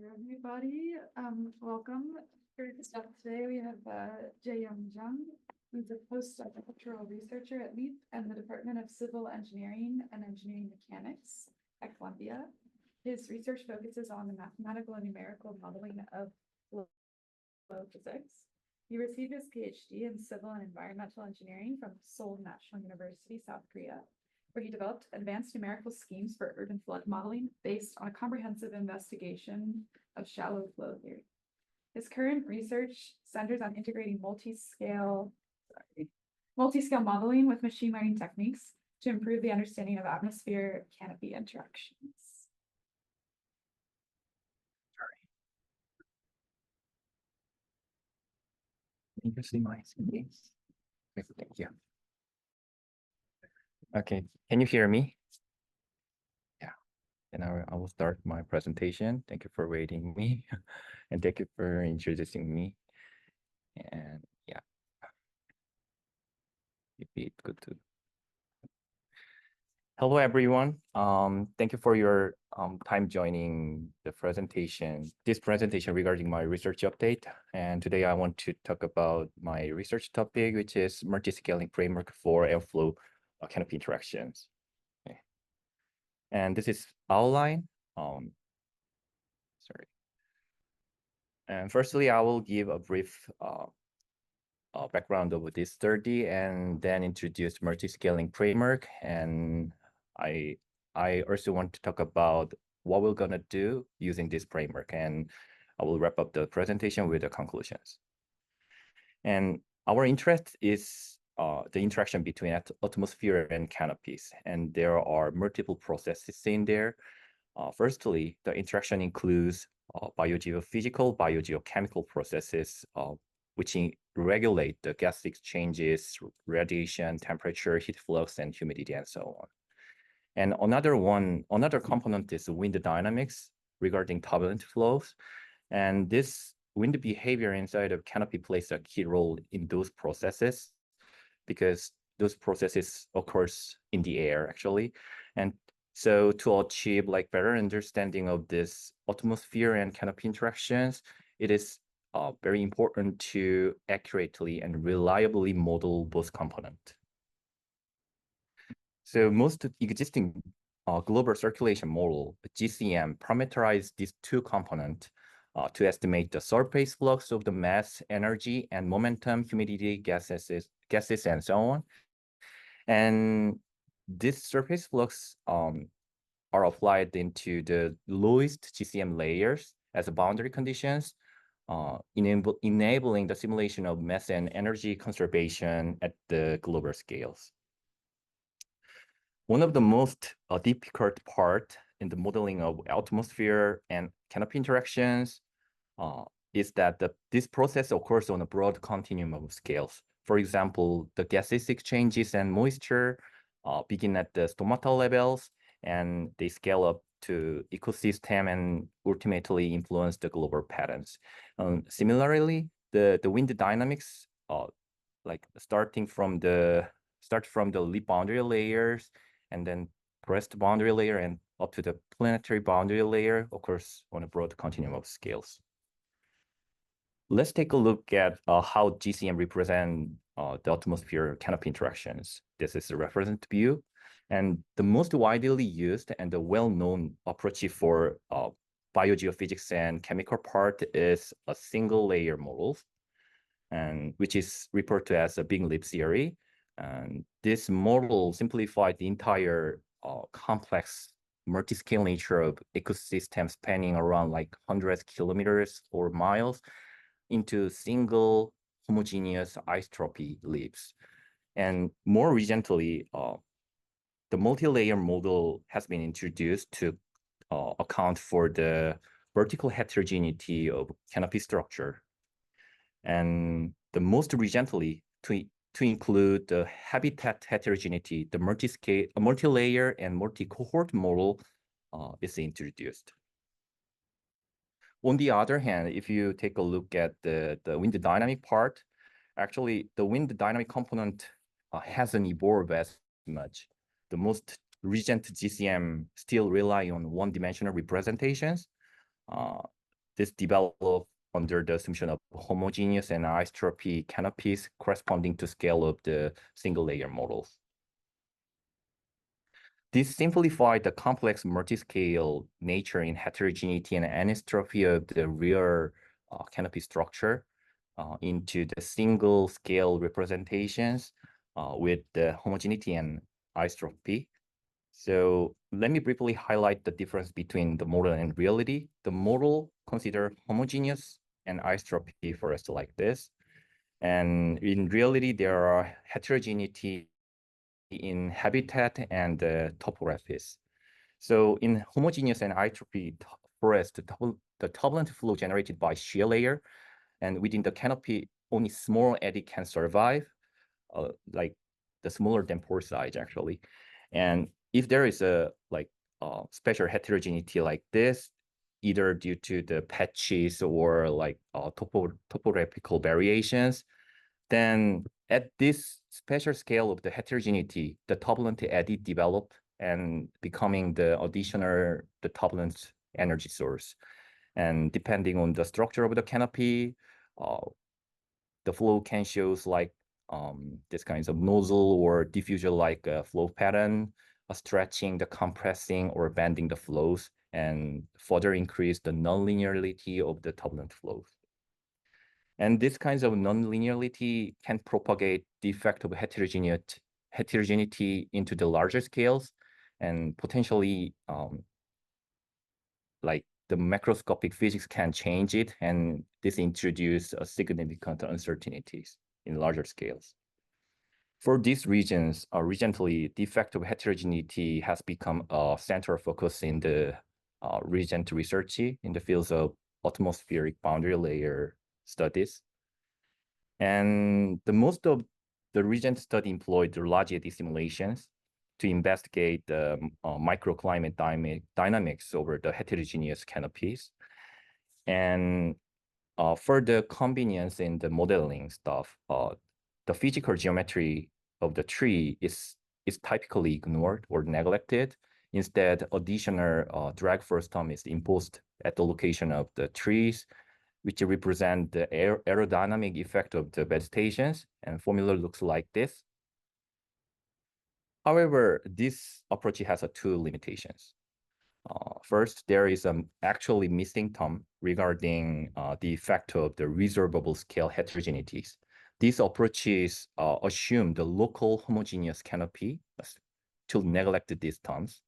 Everybody, welcome. Here to start today, we have Jae-Young Jung, who's a postdoctoral researcher at LEAP and the Department of Civil Engineering and Engineering Mechanics at Columbia. His research focuses on the mathematical and numerical modeling of flow physics. He received his PhD in civil and environmental engineering from Seoul National University, South Korea, where he developed advanced numerical schemes for urban flood modeling based on a comprehensive investigation of shallow flow theory. His current research centers on integrating multiscale modeling with machine learning techniques to improve the understanding of atmosphere canopy interactions. You can see my screens. Thank you. Okay, can you hear me? Yeah, and I will start my presentation. Thank you for waiting me, and thank you for introducing me. And yeah, it's good to. Hello, everyone. Thank you for your time joining the presentation. This presentation regarding my research update. And today I want to talk about my research topic, which is multiscaling framework for airflow canopy interactions. Okay. And this is outline. Sorry. And firstly, I will give a brief background of this study and then introduce multiscaling framework. And I also want to talk about what we're gonna do using this framework, and I will wrap up the presentation with the conclusions. And our interest is the interaction between atmosphere and canopies, and there are multiple processes in there. Firstly, the interaction includes biogeophysical, biogeochemical processes, which regulate the gas exchanges, radiation, temperature, heat flux, and humidity, and so on. And another component is wind dynamics regarding turbulent flows. And this wind behavior inside of canopy plays a key role in those processes because those processes occurs in the air actually. And so to achieve like better understanding of this atmosphere and canopy interactions, it is very important to accurately and reliably model both components. So most existing global circulation model, GCM, parameterize these two components to estimate the surface flux of the mass, energy, and momentum, humidity, gases, and so on. And this surface flux are applied into the lowest GCM layers as boundary conditions, enabling the simulation of mass and energy conservation at the global scales. One of the most difficult part in the modeling of atmosphere and canopy interactions is that this process occurs on a broad continuum of scales. For example, the gases exchanges and moisture begin at the stomatal levels, and they scale up to ecosystem and ultimately influence the global patterns. Similarly, the wind dynamics, like start from the lip boundary layers, and then crest boundary layer and up to the planetary boundary layer occurs on a broad continuum of scales. Let's take a look at how GCM represent the atmosphere canopy interactions. This is a reference view. And the most widely used and the well-known approach for biogeophysics and chemical part is a single layer model, and which is referred to as a big leap theory. And this model simplified the entire complex multi-scale nature of ecosystems spanning around like hundreds of kilometers or miles into single homogeneous isotropy leaps. And more recently, the multi-layer model has been introduced to account for the vertical heterogeneity of canopy structure. And the most recently, to include the habitat heterogeneity, the multi-layer and multi-cohort model is introduced. On the other hand, if you take a look at the wind dynamic part, actually the wind dynamic component hasn't evolved as much. The most recent GCM still rely on one-dimensional representations. This developed under the assumption of homogeneous and isotropy canopies corresponding to scale of the single layer models. This simplified the complex multiscale nature in heterogeneity and anisotropy of the real canopy structure into the single scale representations with the homogeneity and isotropy. So let me briefly highlight the difference between the model and reality. The model consider homogeneous and isotropy for us like this. And in reality, there are heterogeneity in habitat and topographies. So in homogeneous and isotropy forest, the turbulent flow generated by shear layer, and within the canopy, only small eddy can survive, like the smaller than pore size actually. And if there is a special heterogeneity like this, either due to the patches or topographical variations, then at this special scale of the heterogeneity, the turbulent eddy develop and becoming the turbulent energy source. And depending on the structure of the canopy, the flow can shows like this kinds of nozzle or diffuser like flow pattern, stretching, the compressing or bending the flows, and further increase the nonlinearity of the turbulent flows. And this kinds of nonlinearity can propagate the effect of heterogeneity into the larger scales, and potentially like the macroscopic physics can change it, and this introduce significant uncertainties in larger scales. For these regions, recently, the effect of heterogeneity has become a central focus in the recent research in the fields of atmospheric boundary layer studies. And most of the recent study employed the large-eddy simulations to investigate the microclimate dynamics over the heterogeneous canopies. And for the convenience in the modeling stuff, the physical geometry of the tree is typically ignored or neglected. Instead, additional drag force term is imposed at the location of the trees, which represent the aerodynamic effect of the vegetations, and formula looks like this. However, this approach has two limitations. First, there is actually missing term regarding the effect of the resolvable scale heterogeneities. These approaches assume the local homogeneous canopy to neglect these terms.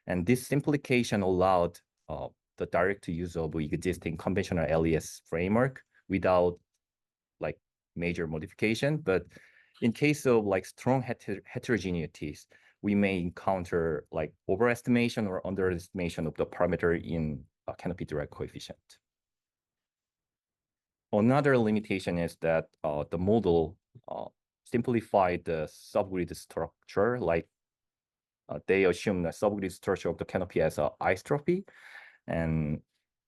And this simplification allowed the direct use of existing conventional LES framework without like major modification. But in case of like strong heterogeneities, we may encounter like overestimation or underestimation of the parameter in a canopy drag coefficient. Another limitation is that the model simplified the subgrid structure, like they assume the subgrid structure of the canopy as an isotropy. And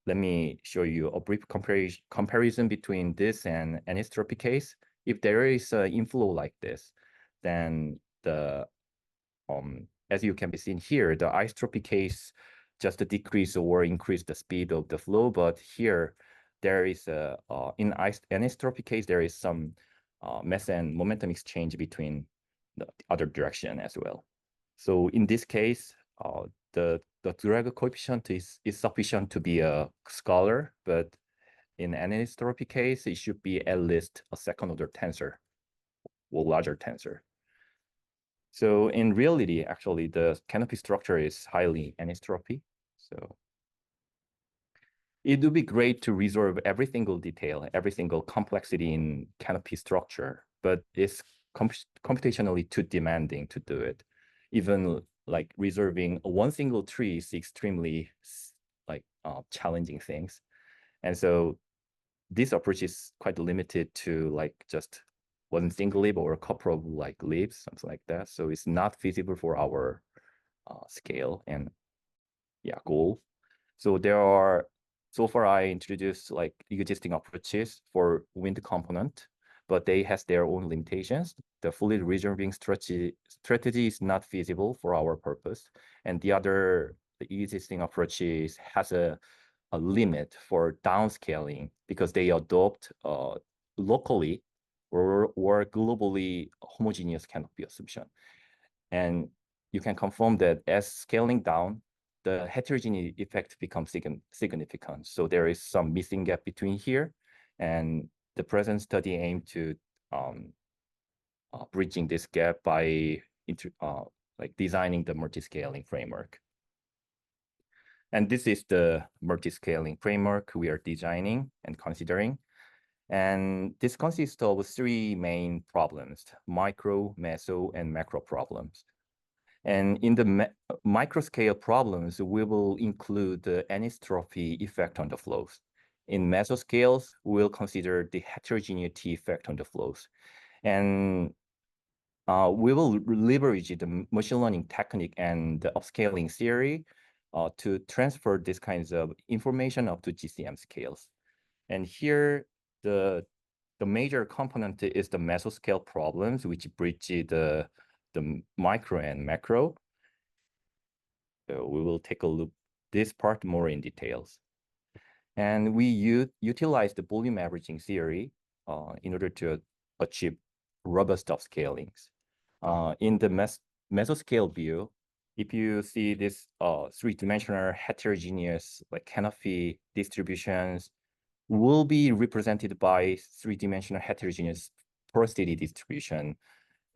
let me show you a brief comparison between this and anisotropy case. If there is an inflow like this, then the as you can be seen here, the isotropy case just decrease or increase the speed of the flow, but here there is a in anisotropy case there is some mass and momentum exchange between the other direction as well. So in this case, the drag coefficient is sufficient to be a scalar, but in an anisotropy case, it should be at least a second order tensor or larger tensor. So in reality, actually, the canopy structure is highly anisotropy. So it would be great to resolve every single detail, every single complexity in canopy structure, but it's computationally too demanding to do it. Even like resolving one single tree is extremely like challenging things. And so this approach is quite limited to like just one single leaf or a couple of like leaves, something like that. So it's not feasible for our scale and goal. So so far I introduced like existing approaches for wind component, but they has their own limitations. The fully resolving strategy is not feasible for our purpose. And the existing approaches has a a limit for downscaling because they adopt locally or globally homogeneous canopy assumption. And you can confirm that as scaling down, the heterogeneity effect becomes significant. So there is some missing gap between here, and the present study aimed to bridging this gap by like designing the multiscaling framework. And this is the multiscaling framework we are designing and considering. And this consists of three main problems: micro, meso, and macro problems. And in the microscale problems, we will include the anisotropy effect on the flows. In mesoscales, we'll consider the heterogeneity effect on the flows. And we will leverage the machine learning technique and the upscaling theory to transfer these kinds of information up to GCM scales. And here, the major component is the mesoscale problems, which bridge the micro and macro. So we will take a look this part more in details. And we utilize the volume averaging theory in order to achieve robust upscalings. In the mesoscale view, if you see this three-dimensional heterogeneous like canopy distributions will be represented by three-dimensional heterogeneous porosity distribution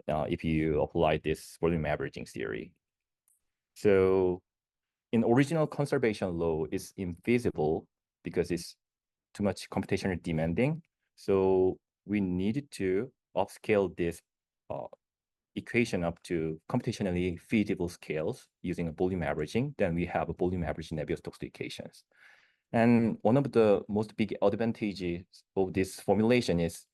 if you apply this volume averaging theory. So in original conservation law, it's infeasible because it's too much computationally demanding. So we needed to upscale this equation up to computationally feasible scales using a volume averaging. Then we have a volume averaging Navier-Stokes equations. And one of the most big advantages of this formulation is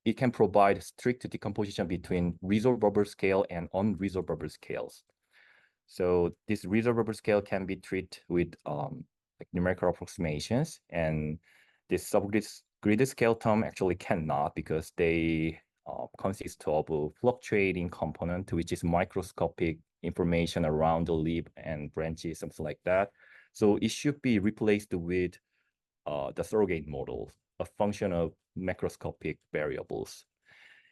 it can provide strict decomposition between resolvable scale and unresolvable scales. So this resolvable scale can be treated with like numerical approximations, and this subgrid scale term actually cannot because they consist of a fluctuating component, which is microscopic information around the leaf and branches, something like that. So it should be replaced with the surrogate model, a function of macroscopic variables.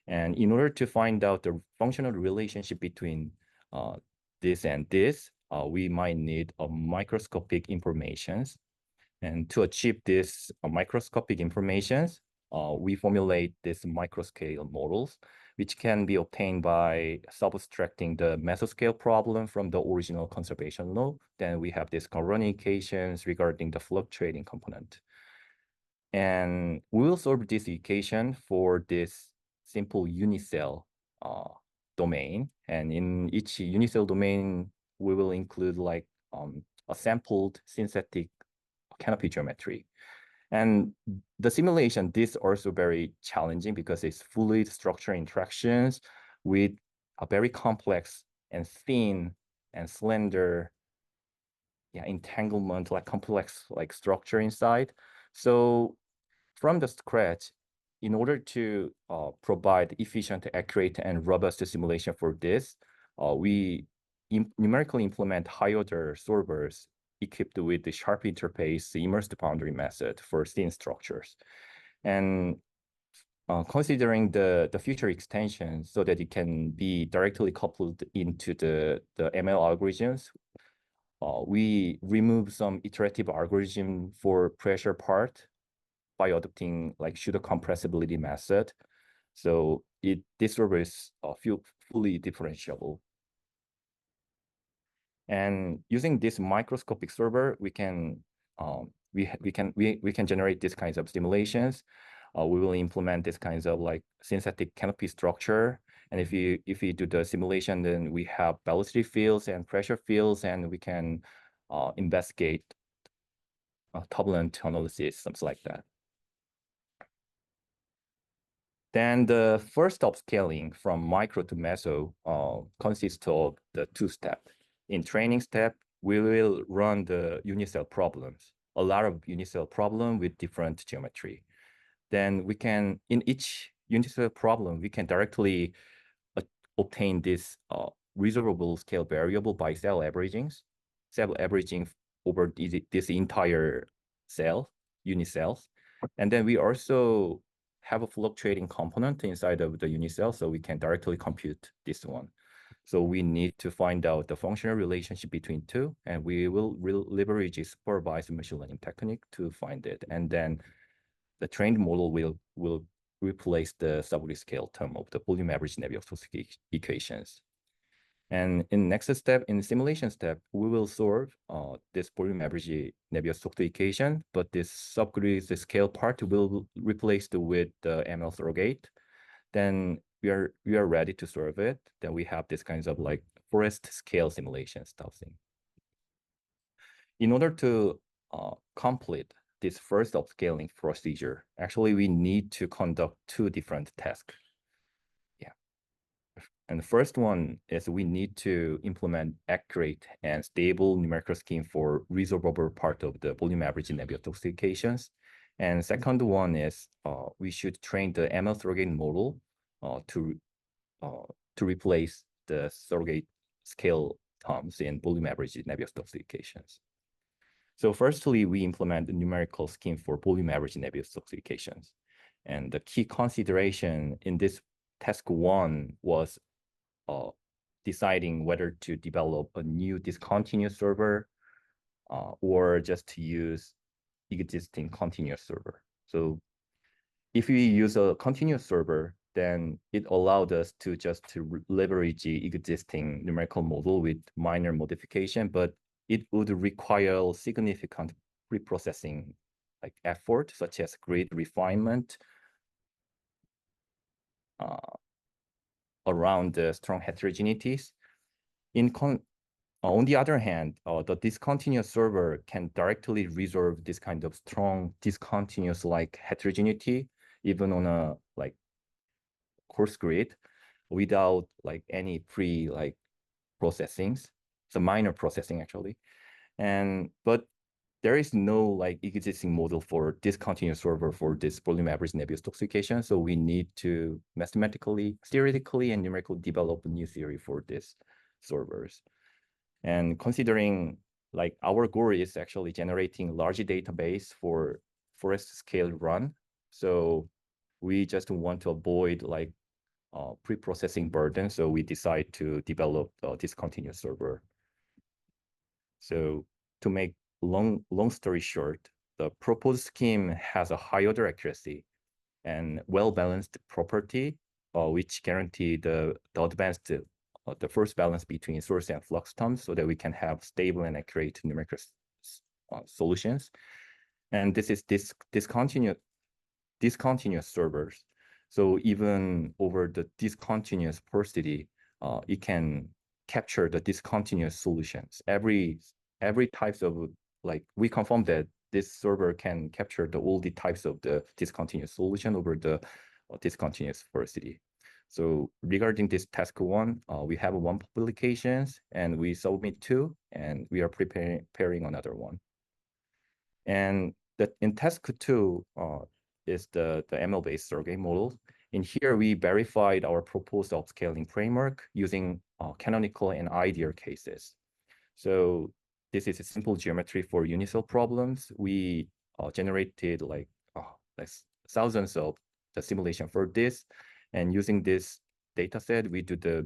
And in order to find out the functional relationship between this and this, we might need a microscopic informations. And to achieve this microscopic informations, we formulate these microscale models, which can be obtained by subtracting the mesoscale problem from the original conservation law. Then we have these Corona equations regarding the fluctuating component. And we will solve this equation for this simple unicell domain. And in each unicell domain, we will include like a sampled synthetic canopy geometry. And the simulation, this also very challenging because it's fluid structure interactions with a very complex and thin and slender entanglement, like complex like structure inside. So from the scratch, in order to provide efficient, accurate, and robust simulation for this, we numerically implement high-order solvers equipped with the sharp interface immersed boundary method for thin structures. And considering the future extensions so that it can be directly coupled into the ML algorithms, we remove some iterative algorithm for pressure part by adopting like pseudo compressibility method. So this solver is fully differentiable. And using this microscopic solver, we can generate these kinds of simulations. We will implement these kinds of like synthetic canopy structure. And if you do the simulation, then we have velocity fields and pressure fields, and we can investigate turbulent analysis, something like that. Then the first upscaling from micro to meso consists of the two steps. In training step, we will run the unicell problems, a lot of unicell problem with different geometry. Then we can, in each unicell problem, we can directly obtain this resolvable scale variable by cell averaging over this entire unicells. And then we also have a fluctuating component inside of the unicell, so we can directly compute this one. So we need to find out the functional relationship between two, and we will leverage a supervised machine learning technique to find it. And then the trained model will replace the sub-scale term of the volume average Navier-Stokes equations. And in next step, in the simulation step, we will solve this volume average Navier-Stokes equation, but this subgrid, the scale part will replace with the ML surrogate. Then we are ready to solve it. Then we have this kinds of like forest scale simulation stuff thing. In order to complete this first upscaling procedure, actually we need to conduct two different tasks. And the first one is we need to implement accurate and stable numerical scheme for resolvable part of the volume average Navier-Stokes equations. And second one is we should train the ML surrogate model to replace the surrogate scale terms in volume average Navier-Stokes equations. So firstly, we implement the numerical scheme for volume average Navier-Stokes equations. And the key consideration in this task one was deciding whether to develop a new discontinuous server or just to use existing continuous server. So if we use a continuous server, then it allowed us to leverage the existing numerical model with minor modification, but it would require significant preprocessing like effort, such as grid refinement, around the strong heterogeneities. On the other hand, the discontinuous server can directly resolve this kind of strong discontinuous like heterogeneity, even on a like coarse grid, without like any processings. It's a minor processing actually, but there is no like existing model for discontinuous solver for this volume average Navier-Stokes equation. So we need to mathematically, theoretically, and numerically develop a new theory for these solvers. And considering like our goal is actually generating large database for forest scale run. So we just want to avoid like pre-processing burden. So we decide to develop a discontinuous solver. So to make long story short, the proposed scheme has a high order accuracy and well-balanced property, which guarantee the advanced, the first balance between source and flux terms so that we can have stable and accurate numerical solutions. And this is discontinuous servers. So even over the discontinuous porosity, it can capture the discontinuous solutions. Every types of like we confirm that this server can capture all the types of the discontinuous solution over the discontinuous porosity. So regarding this task one, we have one publications and we submit two, and we are preparing another one. And in task two is the ML-based surrogate model. In here, we verified our proposed upscaling framework using canonical and ideal cases. So this is a simple geometry for unicell problems. We generated like thousands of the simulation for this. And using this data set, we did a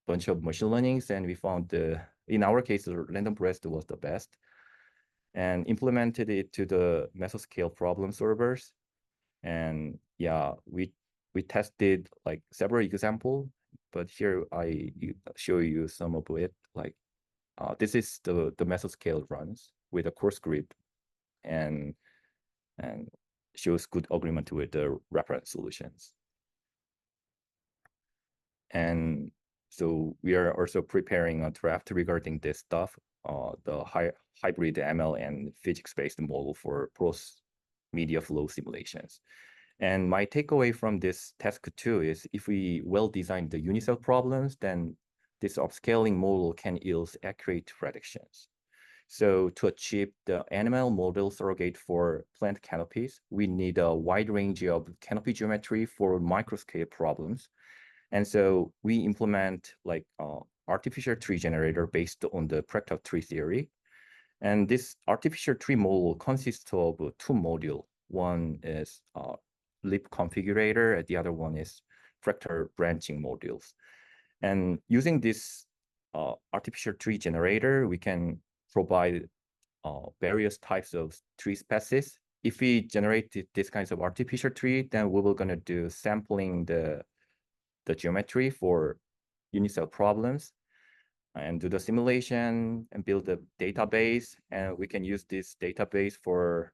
bunch of machine learnings, and we found in our case, the random forest was the best, and implemented it to the mesoscale problem solvers. And yeah, we tested like several examples, but here I show you some of it. Like this is the mesoscale runs with a coarse grid, and shows good agreement with the reference solutions. And so we are also preparing a draft regarding this stuff, the hybrid ML and physics-based model for cross-media flow simulations. And my takeaway from this task two is if we well-design the unicell problems, then this upscaling model can yield accurate predictions. So to achieve the animal model surrogate for plant canopies, we need a wide range of canopy geometry for microscale problems. And so we implement like artificial tree generator based on the fractal tree theory. And this artificial tree model consists of two modules. One is leaf configurator, and the other one is fractal branching modules. And using this artificial tree generator, we can provide various types of tree species. If we generate this kinds of artificial tree, then we will gonna do sampling the geometry for unit cell problems and do the simulation and build a database. And we can use this database for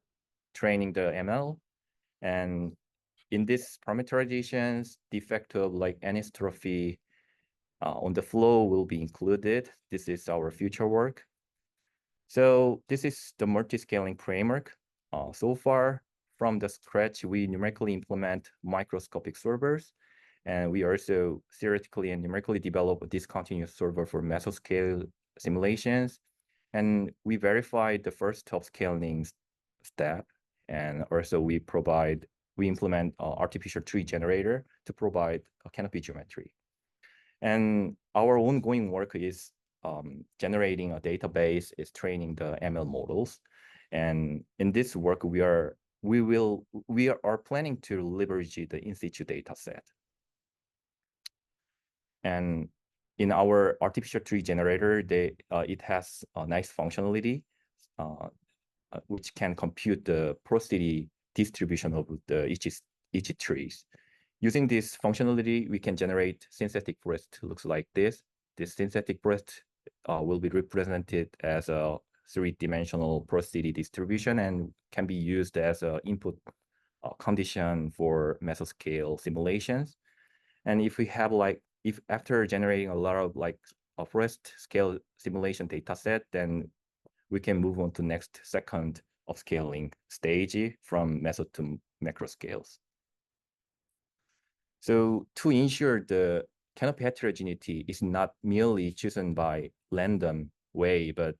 training the ML. And in this parameterizations, the effect of like anisotropy on the flow will be included. This is our future work. So this is the multiscaling framework. So far, from the scratch, we numerically implement microscopic solvers, and we also theoretically and numerically develop a discontinuous solver for mesoscale simulations. And we verify the first upscaling step, and also we implement artificial tree generator to provide a canopy geometry. And our ongoing work is generating a database, is training the ML models. And in this work, we are planning to leverage the in situ data set. And in our artificial tree generator, it has a nice functionality, which can compute the porosity distribution of each trees. Using this functionality, we can generate synthetic forest looks like this. This synthetic forest will be represented as a three-dimensional porosity distribution and can be used as an input condition for mesoscale simulations. And if we have if after generating a lot of a forest scale simulation data set, then we can move on to second upscaling stage from meso to macro scales. So to ensure the canopy heterogeneity is not merely chosen by random way, but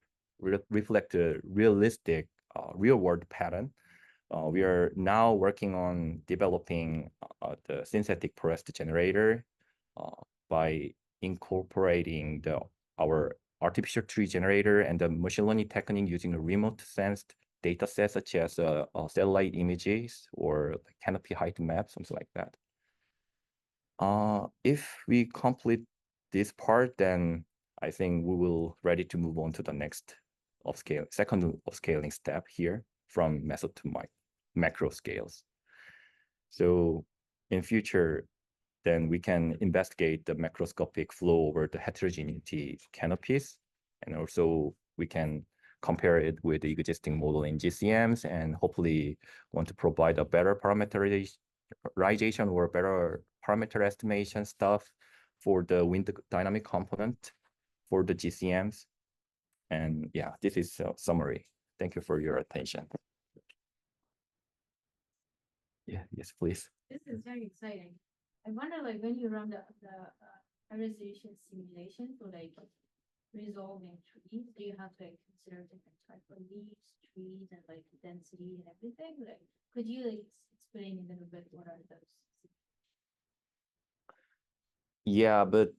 reflect a realistic real-world pattern, we are now working on developing the synthetic forest generator by incorporating our artificial tree generator and the machine learning technique using a remote sensed data set such as satellite images or canopy height map, something like that. If we complete this part, then I think we will ready to move on to the second upscaling step here from meso to macro scales. So in future, then we can investigate the macroscopic flow over the heterogeneity canopies, and also we can compare it with the existing model in GCMs, and hopefully want to provide a better parameterization or better parameter estimation stuff for the wind dynamic component for the GCMs. And yeah, this is a summary. Thank you for your attention. Yeah, yes, please. This is very exciting. I wonder, like, when you run the parameterization simulation for resolving trees, do you have to consider different type of leaves, trees, and density and everything? Could you explain a little bit what are those? Yeah, but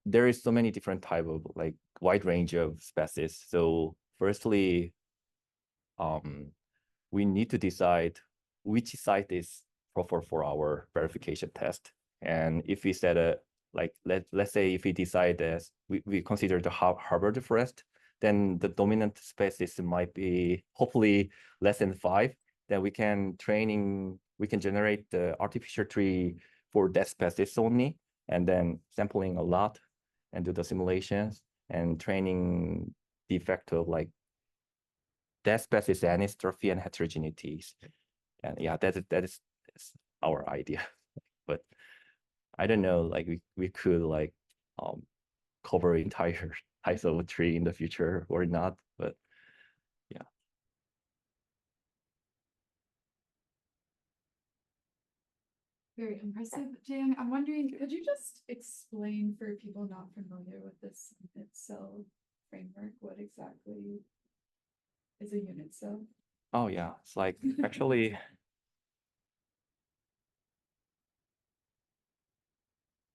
there is so many different type of wide range of species. So firstly, we need to decide which site is proper for our verification test. And if we set let's say if we decide as we consider the Harvard forest, then the dominant species might be hopefully less than 5. Then we can generate the artificial tree for that species only, and then sampling a lot and do the simulations and training the effect of that species anisotropy and heterogeneities. And yeah, that is our idea. But I don't know, we could cover entire types of tree in the future or not, but yeah. Very impressive, Jang. I'm wondering, could you just explain for people not familiar with this unit cell framework, what exactly is a unit cell? Oh yeah, it's actually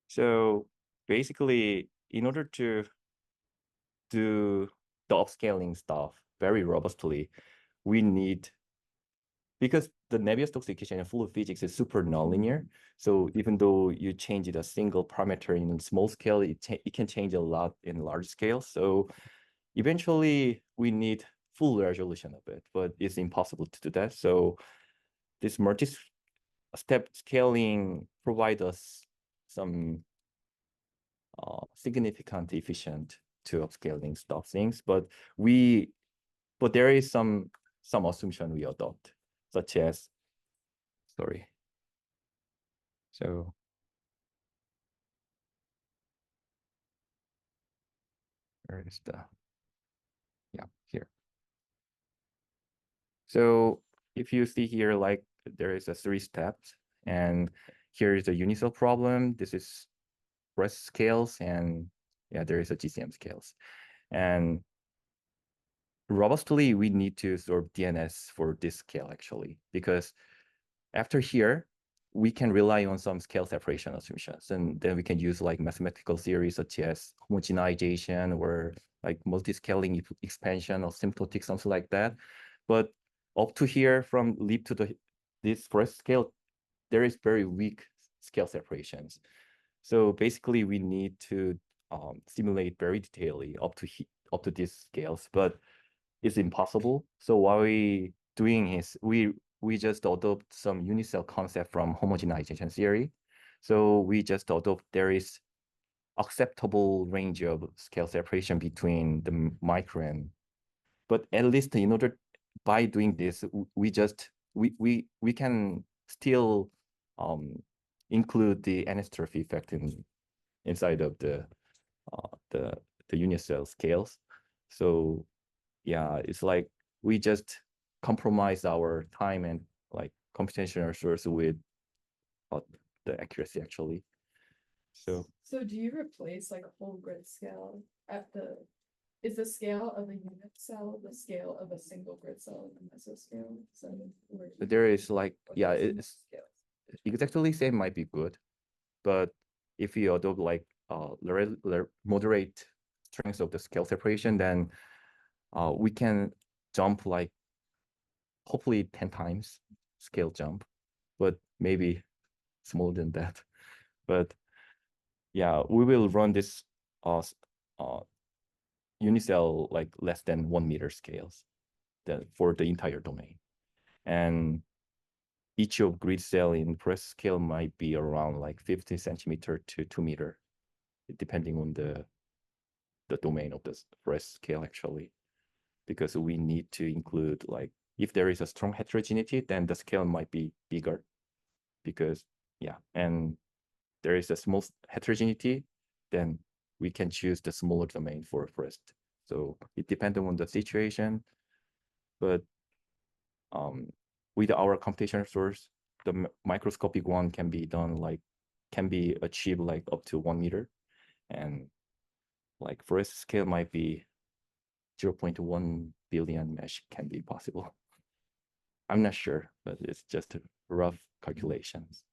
so basically in order to do the upscaling stuff, very robustly, we need, because the Navier-Stokes equation in fluid physics is super nonlinear. So even though you change it a single parameter in small scale, it can change a lot in large scale. So eventually we need full resolution of it, but it's impossible to do that. So this multi-step scaling provides us some significant efficient to upscaling stuff things, but there is some assumption we adopt, such as, sorry. So where is the, yeah, here. So if you see here, like there is a 3 steps, and here is a unicell problem. This is breast scales, and yeah, there is a GCM scales. And robustly, we need to solve DNS for this scale actually, because after here, we can rely on some scale separation assumptions, and then we can use like mathematical theories such as homogenization or like multiscaling expansion or symptotic, something like that. But up to here, from leap to this first scale, there is very weak scale separations. So basically, we need to simulate very detailedly up to these scales, but it's impossible. So what we doing is we just adopt some unicell concept from homogenization theory. So we just adopt there is acceptable range of scale separation between the micro and, but at least in order, by doing this, we can still include the anisotropy effect inside of the unicell scales. So yeah, it's like we just compromise our time and like computational resource with the accuracy actually. So do you replace like a whole grid scale at is the scale of a unit cell the scale of a single grid cell in the mesoscale? So there is like, yeah, what's the it's mesoscale? exactly same might be good, but if you adopt like moderate strength of the scale separation, then we can jump like hopefully 10 times scale jump, but maybe smaller than that. But yeah, we will run this unicell like less than 1 meter scales for the entire domain. And each of grid cell in press scale might be around like 50 centimeter to 2 meter, depending on the domain of the press scale actually, because we need to include like, if there is a strong heterogeneity, then the scale might be bigger because, yeah, and there is a small heterogeneity, then we can choose the smaller domain for first. So it depends on the situation, but with our computational source, the microscopic one can be done like, can be achieved like up to 1 meter, and like first scale might be 0.1 billion mesh can be possible. I'm not sure, but it's just rough calculations.